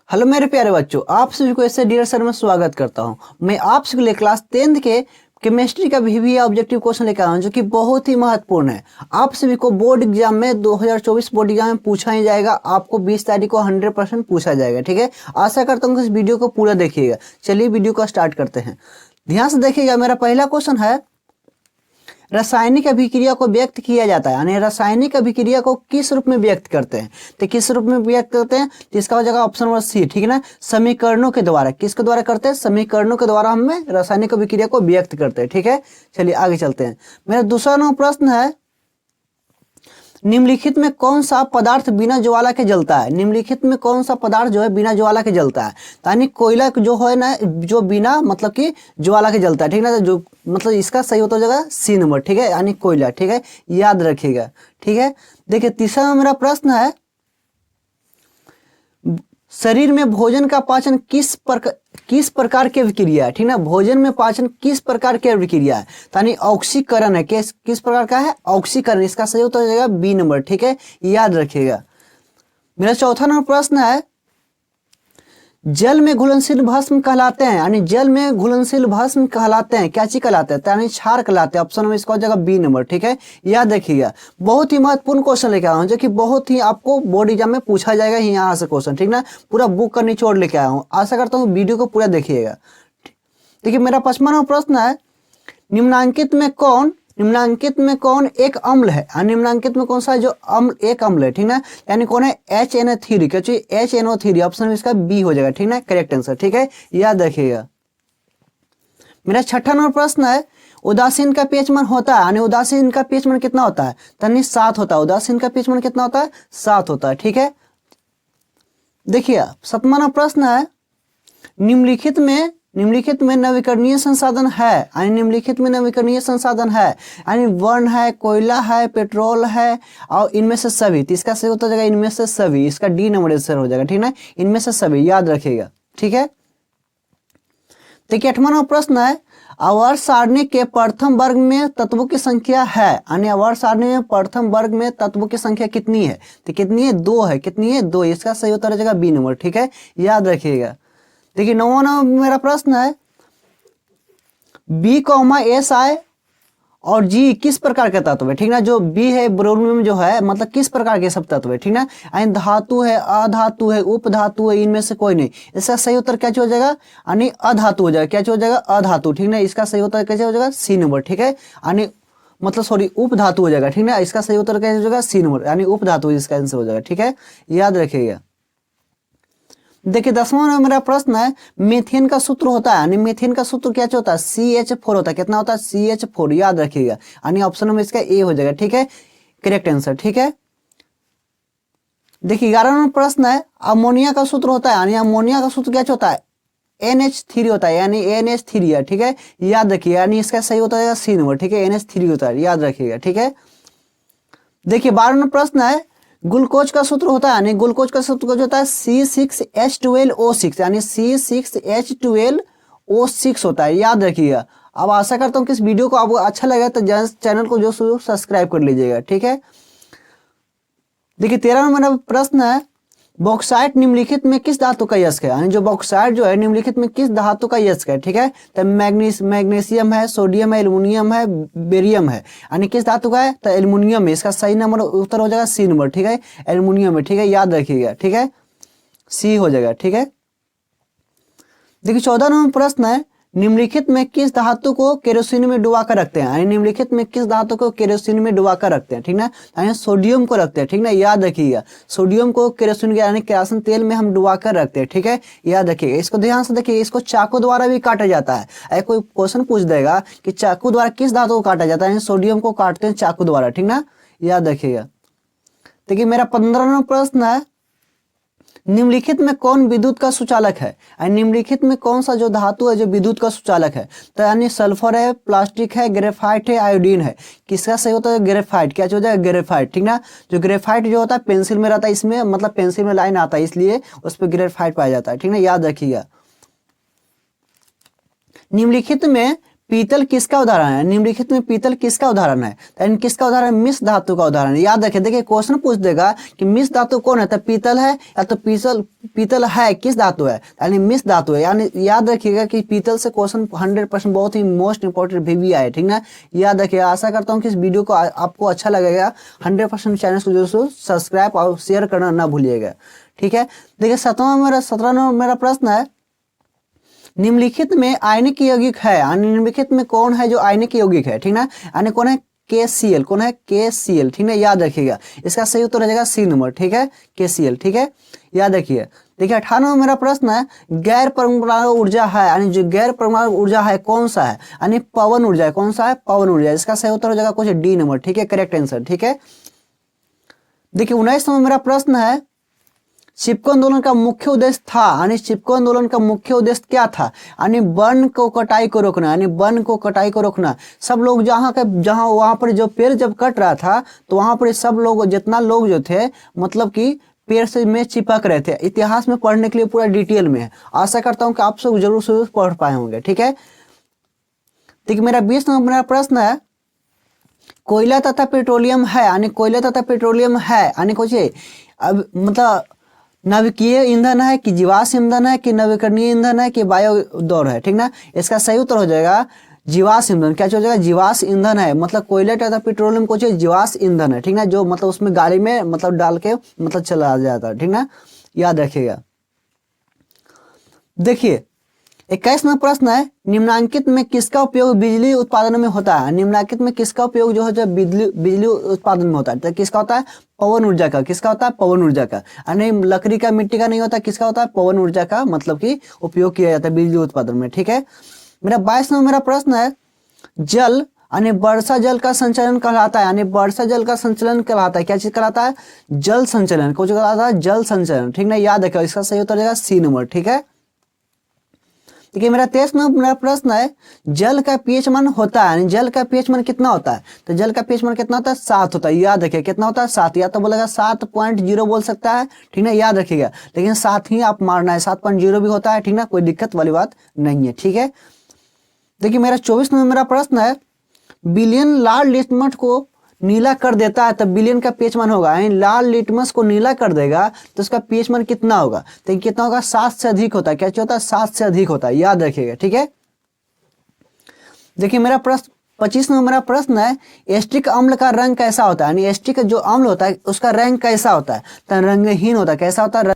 Hello मेरे प्यारे बच्चों, आप सभी को ऐसे डियर सर में स्वागत करता हूं। मैं आप सभी के लिए क्लास 10th के केमिस्ट्री का भी ऑब्जेक्टिव क्वेश्चन लेकर आया हूं जो कि बहुत ही महत्वपूर्ण है। आप सभी को बोर्ड एग्जाम में 2024 बोर्ड एग्जाम में पूछा ही जाएगा। आपको 20 तारीख को 100% पूछा जाएगा। ठीक है, आशा करता हूँ कि इस वीडियो को पूरा देखिएगा। चलिए वीडियो को स्टार्ट करते हैं। ध्यान से देखिएगा। मेरा पहला क्वेश्चन है, रासायनिक अभिक्रिया को व्यक्त किया जाता है, यानी रासायनिक अभिक्रिया को किस रूप में व्यक्त करते हैं। तो किस रूप में व्यक्त करते हैं, तो इसका हो जाएगा ऑप्शन नंबर सी। ठीक है ना, समीकरणों के द्वारा। किसके द्वारा करते हैं? समीकरणों के द्वारा हमें रासायनिक अभिक्रिया को व्यक्त करते हैं। ठीक है, चलिए आगे चलते हैं। मेरा दूसरा नंबर प्रश्न है, निम्नलिखित में कौन सा पदार्थ बिना ज्वाला के जलता है। निम्नलिखित में कौन सा पदार्थ जो है बिना ज्वाला के जलता है। यानी कोयला जो है ना, जो बिना मतलब कि ज्वाला के जलता है। ठीक है ना, जो मतलब इसका सही होता जाएगा सी नंबर। ठीक है, यानी कोयला। ठीक है, याद रखिएगा। ठीक है, देखिए तीसरा मेरा प्रश्न है, शरीर में भोजन का पाचन किस प्रकार की विक्रिया है। ठीक है, भोजन में पाचन किस प्रकार की विक्रिया है। यानी ऑक्सीकरण है। किस प्रकार का है? ऑक्सीकरण। इसका सही उत्तर हो जाएगा बी नंबर। ठीक है, याद रखिएगा। मेरा चौथा नंबर प्रश्न है, जल में घुलनशील भस्म कहलाते हैं। यानी जल में घुलनशील भस्म कहलाते हैं, क्या चीज कहलाते हैं? यानी क्षार कहलाते हैं। ऑप्शन में इसका हो जाएगा बी नंबर। ठीक है, याद रखिएगा। बहुत ही महत्वपूर्ण क्वेश्चन लेके आया हूं जो कि बहुत ही आपको बोर्ड एग्जाम में पूछा जाएगा यहाँ से क्वेश्चन। ठीक ना, पूरा बुक का निचोड़ लेके आया हूँ। आशा करता हूँ वीडियो को पूरा देखिएगा। देखिए मेरा 5वां नंबर प्रश्न है, निम्नांकित में कौन एक अम्ल है। निम्नांकित में कौन सा जो एक अम्ल है। ठीक ना, यानी कौन है? HNO3। क्या चाहिए? HNO3। ऑप्शन में इसका बी हो जाएगा। ठीक ना, करेक्ट आंसर। ठीक है, याद रखिएगा। मेरा 6वां नंबर प्रश्न है, उदासीन का pH मान होता है। यानी उदासीन का pH मान कितना होता है? यानी 7 होता है। उदासीन का pH मान कितना होता है? 7 होता है। ठीक है, देखिए 7वां नंबर प्रश्न है, निम्नलिखित में नवीकरणीय संसाधन है। यानी निम्नलिखित में नवीकरणीय संसाधन है, यानी वन है, कोयला है, पेट्रोल है और इनमें से सभी। तो इसका सही हो जाएगा इनमें से सभी। इसका डी नंबर आंसर हो जाएगा। ठीक है, इनमें से सभी, याद रखिएगा। ठीक है, देखिए 8वां नंबर प्रश्न है, आवर्त सारणी के प्रथम वर्ग में तत्वों की संख्या है। यानी आवर्त सारणी में प्रथम वर्ग में तत्वों की संख्या कितनी है? तो कितनी है? 2 है। कितनी है? 2। इसका सही उत्तर हो जाएगा बी नंबर। ठीक है, याद रखिएगा। देखिए 9वां नंबर मेरा प्रश्न है, B, Si और G किस प्रकार के तत्व है। ठीक ना, जो B है ब्रोमीनियम जो है, मतलब किस प्रकार के सब तत्व है। ठीक ना, यानी धातु है, अधातु है, उपधातु है, इनमें से कोई नहीं। इसका सही उत्तर क्या हो जाएगा? यानी अधातु हो जाएगा। क्या हो जाएगा? अधातु। ठीक ना, इसका सही उत्तर कैसे हो जाएगा? C number. ठीक है, यानी मतलब सॉरी उपधातु हो जाएगा। ठीक ना, इसका सही उत्तर कैसे हो जाएगा? सी नंबर, यानी उपधातु इसका आंसर हो जाएगा। ठीक है, याद रखिएगा। देखिए 10वां नंबर मेरा प्रश्न है, मीथेन का सूत्र होता है। यानी मीथेन का सूत्र क्या होता है? CH4 होता है। कितना होता है? CH4। याद रखिएगा, यानी ऑप्शन में इसका ए हो जाएगा। ठीक है, करेक्ट आंसर। ठीक है, देखिए 11वां नंबर प्रश्न है, अमोनिया का सूत्र होता है। यानी अमोनिया का सूत्र क्या होता है? NH3 होता है, यानी NH3 है। ठीक है, याद रखिए, यानी इसका सही होता है सी नंबर। ठीक है, NH3 होता है, याद रखिएगा। ठीक है, देखिए 12वां नंबर प्रश्न है, ग्लूकोज का सूत्र होता है। यानी ग्लूकोज का सूत्र जो होता है C6H12O6, यानी C6H12O6 होता है, याद रखिएगा। अब आशा करता हूँ कि इस वीडियो को आपको अच्छा लगा तो चैनल को जो सब्सक्राइब कर लीजिएगा। ठीक है, देखिए 13वां मेरा प्रश्न है, बॉक्साइट निम्नलिखित में किस धातु का यस्क है। यानी जो बॉक्साइट जो है निम्नलिखित में किस धातु का यस्क है। ठीक है, तो मैग्नीशियम है, सोडियम है, एल्युमिनियम है, बेरियम है। यानी किस धातु का है? तो एल्युमिनियम है। इसका सही नंबर उत्तर हो जाएगा सी नंबर। ठीक है, एल्युमिनियम है। ठीक है, याद रखिएगा। ठीक है, सी हो जाएगा। ठीक है, देखिए 14 नंबर प्रश्न है, निम्नलिखित में किस धातु को केरोसिन में डुबा कर रखते हैं। यानी निम्नलिखित में किस धातु को केरोसिन में डुबा कर रखते हैं। ठीक ना, यानी सोडियम को रखते हैं। ठीक ना, याद रखिएगा, सोडियम को केरोसिन यानी केरोसिन तेल में हम डुबा कर रखते हैं। ठीक है, याद रखिएगा। इसको ध्यान से देखिए, इसको चाकू द्वारा भी काटा जाता है। अगर कोई क्वेश्चन पूछ देगा कि चाकू द्वारा किस धातु को काटा जाता है, सोडियम को काटते हैं चाकू द्वारा। ठीक ना, याद रखिएगा। देखिए मेरा 15वां प्रश्न है, निम्नलिखित में कौन विद्युत का सुचालक है। निम्नलिखित में कौन सा जो धातु है जो विद्युत का सुचालक है। तो यानी सल्फर है, प्लास्टिक है, ग्रेफाइट है, आयोडीन है। किसका सही होता है? ग्रेफाइट। क्या हो जाएगा? ग्रेफाइट। ठीक ना, जो ग्रेफाइट जो होता है पेंसिल में रहता है, इसमें मतलब पेंसिल में लाइन आता है, इसलिए उस पर ग्रेफाइट पाया जाता है। ठीक ना, याद रखिएगा। निम्नलिखित में पीतल किसका उदाहरण है? निम्नलिखित में पीतल किसका उदाहरण है? यानी किसका उदाहरण? मिश्र धातु का उदाहरण है। याद रखें, देखिए क्वेश्चन पूछ देगा कि मिश्र धातु कौन है, तो पीतल है, या तो पीतल है किस धातु है, यानी मिश्र धातु है। यानी याद रखिएगा कि पीतल से क्वेश्चन 100% बहुत ही मोस्ट इंपॉर्टेंट भी आए, ठीक ना। याद रखिए, आशा करता हूँ कि इस वीडियो को आपको अच्छा लगेगा। 100% चैनल को जो सब्सक्राइब और शेयर करना ना भूलिएगा, ठीक है। देखिए 17 नंबर मेरा प्रश्न है, निम्नलिखित में आयनिक यौगिक है, यानी निम्नलिखित में कौन है जो आयनिक यौगिक है, ठीक ना। यानी कौन है? KCl। कौन है? KCl, ठीक है। याद रखिएगा, इसका सही उत्तर हो जाएगा C नंबर, ठीक है, KCl, ठीक है। याद रखिए। देखिए 18 नंबर मेरा प्रश्न है, गैर परमाणु ऊर्जा है, यानी जो गैर परमाणु ऊर्जा है कौन सा है? यानी पवन ऊर्जा है। कौन सा है? पवन ऊर्जा। इसका सही उत्तर हो जाएगा कुछ D नंबर, ठीक है, करेक्ट आंसर, ठीक है। देखिए 19 नंबर मेरा प्रश्न है, चिपको आंदोलन का मुख्य उद्देश्य था, यानी चिपको आंदोलन का मुख्य उद्देश्य क्या था? यानी वन को कटाई को रोकना, यानी वन को कटाई को रोकना। सब लोग जहां वहां पर जो पेड़ जब कट रहा था, तो वहां पर सब लोग, जितना लोग जो थे, मतलब कि पेड़ से में चिपक रहे थे। इतिहास में पढ़ने के लिए पूरा डिटेल में है। आशा करता हूँ कि आप सब जरूर पढ़ पाए होंगे, ठीक है। देखिए मेरा 20 नंबर मेरा प्रश्न है, कोयला तथा पेट्रोलियम है, यानी कोयला तथा पेट्रोलियम है, यानी कुछ अब मतलब नाभिकीय ईंधन है कि जीवाश्म ईंधन है कि नवीकरणीय ईंधन है कि बायोदौर है, ठीक ना। इसका सही उत्तर हो जाएगा जीवाश्म ईंधन। क्या हो जाएगा? जीवाश्म ईंधन है। मतलब कोयला तथा पेट्रोलियम कुछ जीवाश्म ईंधन है, ठीक ना, जो मतलब उसमें गाड़ी में मतलब डाल के मतलब चला जाता है, ठीक ना। याद रखिएगा। देखिए 21वां प्रश्न है, निम्नांकित में किसका उपयोग बिजली उत्पादन में होता है? निम्नांकित में किसका उपयोग जो है जो बिजली उत्पादन में होता है? तो किसका होता है? पवन ऊर्जा का। किसका होता है? पवन ऊर्जा का। यानी लकड़ी का, मिट्टी का नहीं होता। किसका होता है? पवन ऊर्जा का मतलब कि उपयोग किया जाता है बिजली उत्पादन में, ठीक है। मेरा 22 नंबर मेरा प्रश्न है, जल यानी वर्षा जल का संचलन कहलाता है, यानी वर्षा जल का संचलन कहलाता है। क्या चीज कहलाता है? जल संचलन। कुछ कहलाता है? जल संचलन, ठीक ना। याद रखिए, इसका सही उत्तर हो जाएगा C नंबर, ठीक है। देखिए मेरा 23 नंबर प्रश्न है, जल का पीएच मान होता है, यानी जल का पीएच मान कितना होता है? तो जल का पीएच मान कितना होता है? 7 होता है। याद रखिए, कितना होता है? 7। या तो बोलेगा 7.0 बोल सकता है, ठीक ना, याद रखिएगा। लेकिन 7 ही आप मारना है, 7.0 भी होता है, ठीक ना, कोई दिक्कत वाली बात नहीं है, ठीक है। देखिए मेरा 24 नंबर मेरा प्रश्न है, बिलियन लाल लिटमस को नीला कर देता है, तब बिलियन का पीएच मान होगा, यानी लाल लिटमस को नीला कर देगा तो उसका पीएच मान कितना होगा? तो कितना होगा? 7 से अधिक होता है। क्या होता है? 7 से अधिक होता है। याद रखिएगा, ठीक है। देखिए मेरा प्रश्न 25 नंबर मेरा प्रश्न है, एस्टिक अम्ल का रंग कैसा होता है? यानी एस्टिक जो अम्ल होता है उसका रंग कैसा होता है? तो रंगहीन होता है। कैसा होता है?